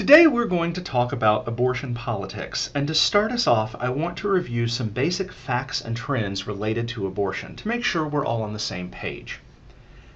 Today we're going to talk about abortion politics, and to start us off, I want to review some basic facts and trends related to abortion to make sure we're all on the same page.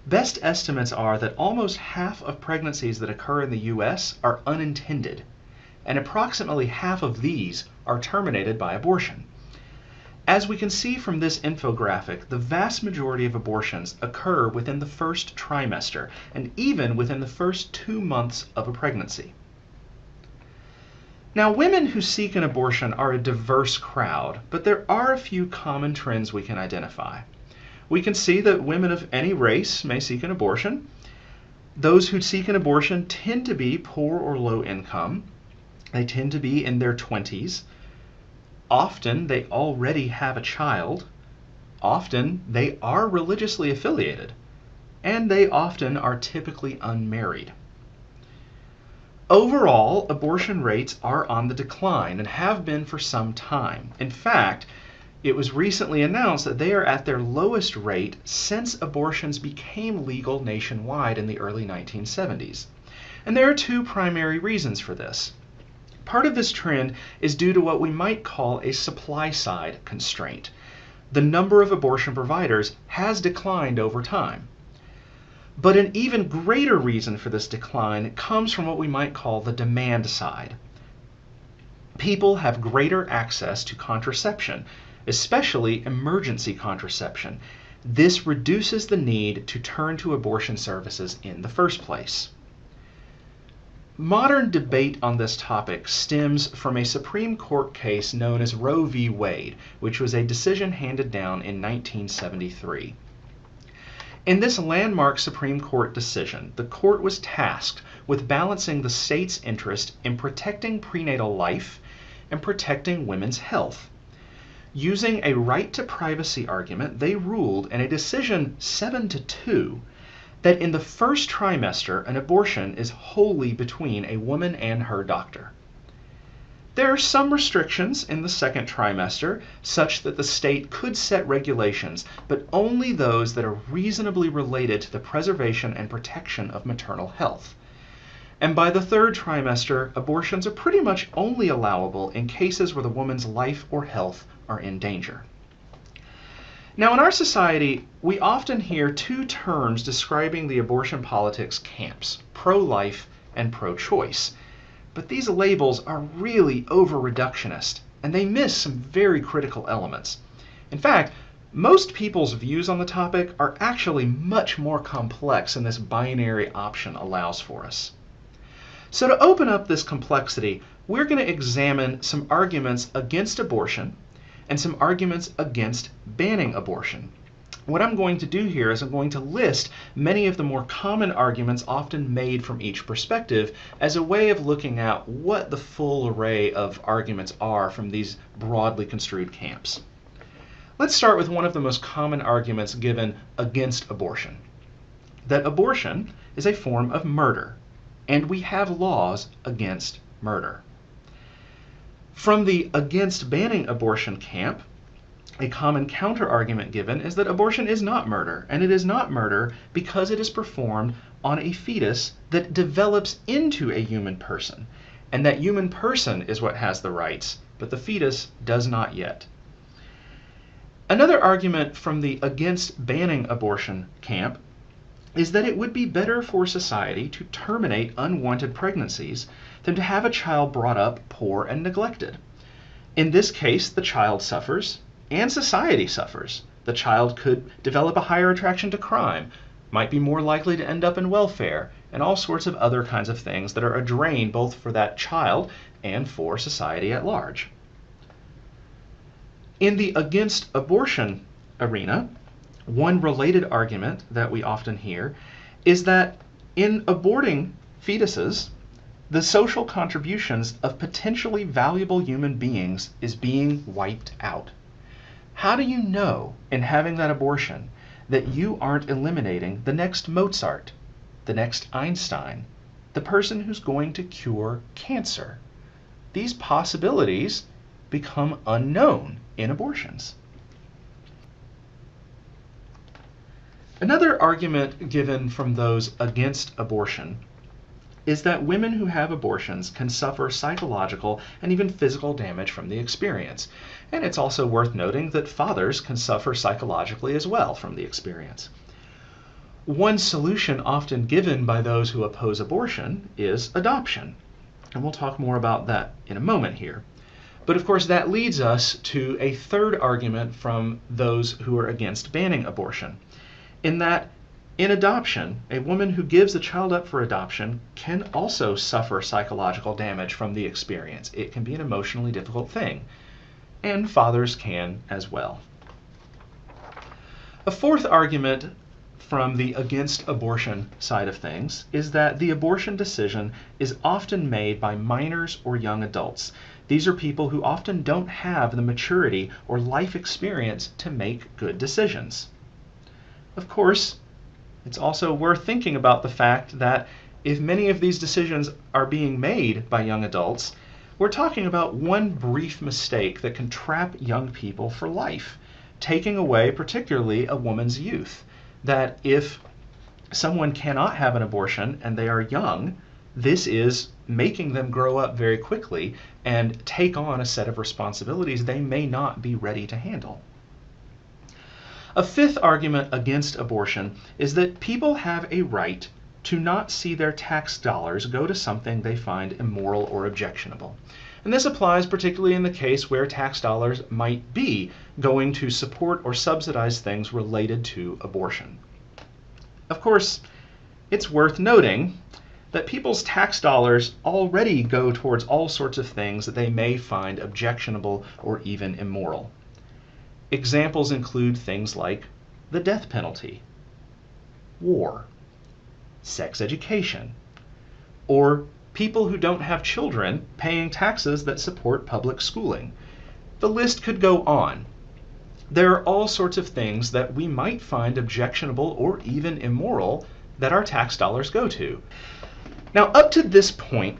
Best estimates are that almost half of pregnancies that occur in the U.S. are unintended, and approximately half of these are terminated by abortion. As we can see from this infographic, the vast majority of abortions occur within the first trimester, and even within the first 2 months of a pregnancy. Now, women who seek an abortion are a diverse crowd, but there are a few common trends we can identify. We can see that women of any race may seek an abortion. Those who seek an abortion tend to be poor or low income. They tend to be in their 20s. Often they already have a child. Often they are religiously affiliated. And they often are typically unmarried. Overall, abortion rates are on the decline and have been for some time. In fact, it was recently announced that they are at their lowest rate since abortions became legal nationwide in the early 1970s. And there are two primary reasons for this. Part of this trend is due to what we might call a supply-side constraint. The number of abortion providers has declined over time. But an even greater reason for this decline comes from what we might call the demand side. People have greater access to contraception, especially emergency contraception. This reduces the need to turn to abortion services in the first place. Modern debate on this topic stems from a Supreme Court case known as Roe v. Wade, which was a decision handed down in 1973. In this landmark Supreme Court decision, the court was tasked with balancing the state's interest in protecting prenatal life and protecting women's health. Using a right to privacy argument, they ruled in a decision 7-2 that in the first trimester, an abortion is wholly between a woman and her doctor. There are some restrictions in the second trimester, such that the state could set regulations, but only those that are reasonably related to the preservation and protection of maternal health. And by the third trimester, abortions are pretty much only allowable in cases where the woman's life or health are in danger. Now, in our society, we often hear two terms describing the abortion politics camps: pro-life and pro-choice. But these labels are really over-reductionist, and they miss some very critical elements. In fact, most people's views on the topic are actually much more complex than this binary option allows for us. So to open up this complexity, we're going to examine some arguments against abortion and some arguments against banning abortion. What I'm going to do here is I'm going to list many of the more common arguments often made from each perspective as a way of looking at what the full array of arguments are from these broadly construed camps. Let's start with one of the most common arguments given against abortion: that abortion is a form of murder, and we have laws against murder. From the against banning abortion camp, a common counter-argument given is that abortion is not murder, and it is not murder because it is performed on a fetus that develops into a human person, and that human person is what has the rights, but the fetus does not yet. Another argument from the against banning abortion camp is that it would be better for society to terminate unwanted pregnancies than to have a child brought up poor and neglected. In this case, the child suffers, and society suffers. The child could develop a higher attraction to crime, might be more likely to end up in welfare, and all sorts of other kinds of things that are a drain both for that child and for society at large. In the against abortion arena, one related argument that we often hear is that in aborting fetuses, the social contributions of potentially valuable human beings is being wiped out. How do you know in having that abortion that you aren't eliminating the next Mozart, the next Einstein, the person who's going to cure cancer? These possibilities become unknown in abortions. Another argument given from those against abortion is that women who have abortions can suffer psychological and even physical damage from the experience. And it's also worth noting that fathers can suffer psychologically as well from the experience. One solution often given by those who oppose abortion is adoption. And we'll talk more about that in a moment here. But of course, that leads us to a third argument from those who are against banning abortion, in that in adoption, a woman who gives a child up for adoption can also suffer psychological damage from the experience. It can be an emotionally difficult thing, and fathers can as well. A fourth argument from the against abortion side of things is that the abortion decision is often made by minors or young adults. These are people who often don't have the maturity or life experience to make good decisions. Of course, it's also worth thinking about the fact that if many of these decisions are being made by young adults, we're talking about one brief mistake that can trap young people for life, taking away particularly a woman's youth. That if someone cannot have an abortion and they are young, this is making them grow up very quickly and take on a set of responsibilities they may not be ready to handle. A fifth argument against abortion is that people have a right to not see their tax dollars go to something they find immoral or objectionable. And this applies particularly in the case where tax dollars might be going to support or subsidize things related to abortion. Of course, it's worth noting that people's tax dollars already go towards all sorts of things that they may find objectionable or even immoral. Examples include things like the death penalty, war, sex education, or people who don't have children paying taxes that support public schooling. The list could go on. There are all sorts of things that we might find objectionable or even immoral that our tax dollars go to. Now, up to this point,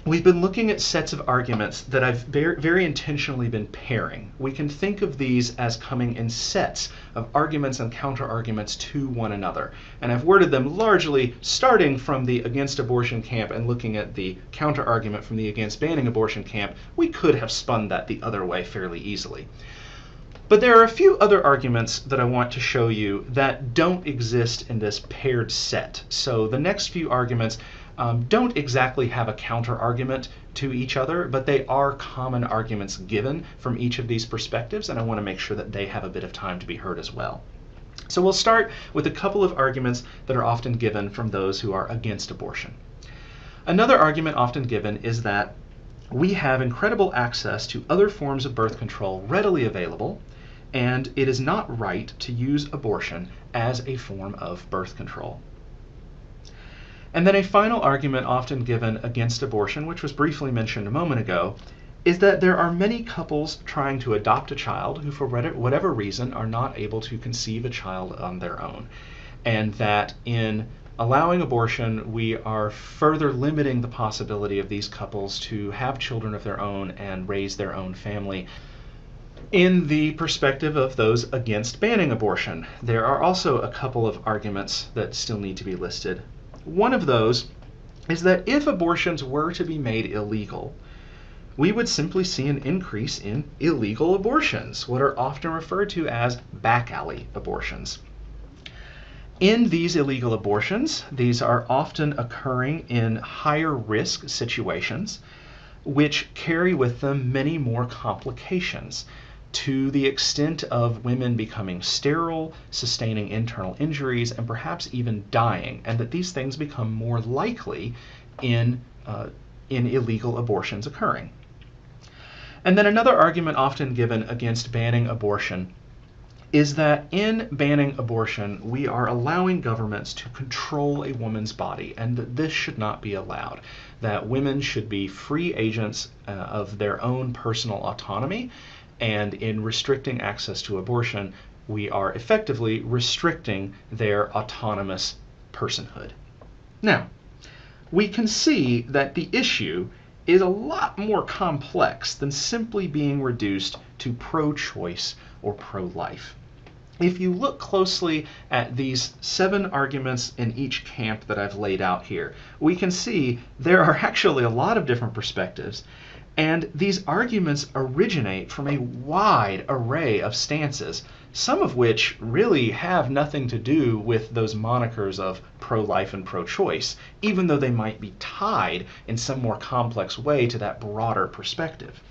we've been looking at sets of arguments that I've very intentionally been pairing. We can think of these as coming in sets of arguments and counter-arguments to one another. And I've worded them largely starting from the against abortion camp and looking at the counter-argument from the against banning abortion camp. We could have spun that the other way fairly easily. But there are a few other arguments that I want to show you that don't exist in this paired set. So the next few arguments don't exactly have a counter-argument to each other, but they are common arguments given from each of these perspectives, and I want to make sure that they have a bit of time to be heard as well. So we'll start with a couple of arguments that are often given from those who are against abortion. Another argument often given is that we have incredible access to other forms of birth control readily available, and it is not right to use abortion as a form of birth control. And then a final argument often given against abortion, which was briefly mentioned a moment ago, is that there are many couples trying to adopt a child who, for whatever reason, are not able to conceive a child on their own. And that in allowing abortion, we are further limiting the possibility of these couples to have children of their own and raise their own family. In the perspective of those against banning abortion, there are also a couple of arguments that still need to be listed. One of those is that if abortions were to be made illegal, we would simply see an increase in illegal abortions, what are often referred to as back alley abortions. In these illegal abortions, these are often occurring in higher risk situations, which carry with them many more complications, to the extent of women becoming sterile, sustaining internal injuries, and perhaps even dying, and that these things become more likely in illegal abortions occurring. And then another argument often given against banning abortion is that in banning abortion, we are allowing governments to control a woman's body, and that this should not be allowed, that women should be free agents of their own personal autonomy, and in restricting access to abortion, we are effectively restricting their autonomous personhood. Now, we can see that the issue is a lot more complex than simply being reduced to pro-choice or pro-life. if you look closely at these 7 arguments in each camp that I've laid out here, we can see there are actually a lot of different perspectives, and these arguments originate from a wide array of stances, some of which really have nothing to do with those monikers of pro-life and pro-choice, even though they might be tied in some more complex way to that broader perspective.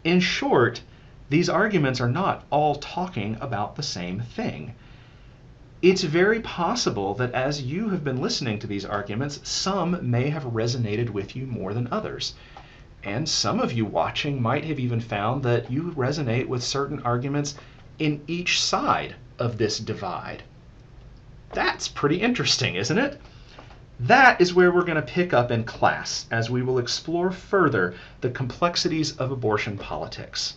In short, these arguments are not all talking about the same thing. It's very possible that as you have been listening to these arguments, some may have resonated with you more than others. And some of you watching might have even found that you resonate with certain arguments in each side of this divide. That's pretty interesting, isn't it? That is where we're going to pick up in class, as we will explore further the complexities of abortion politics.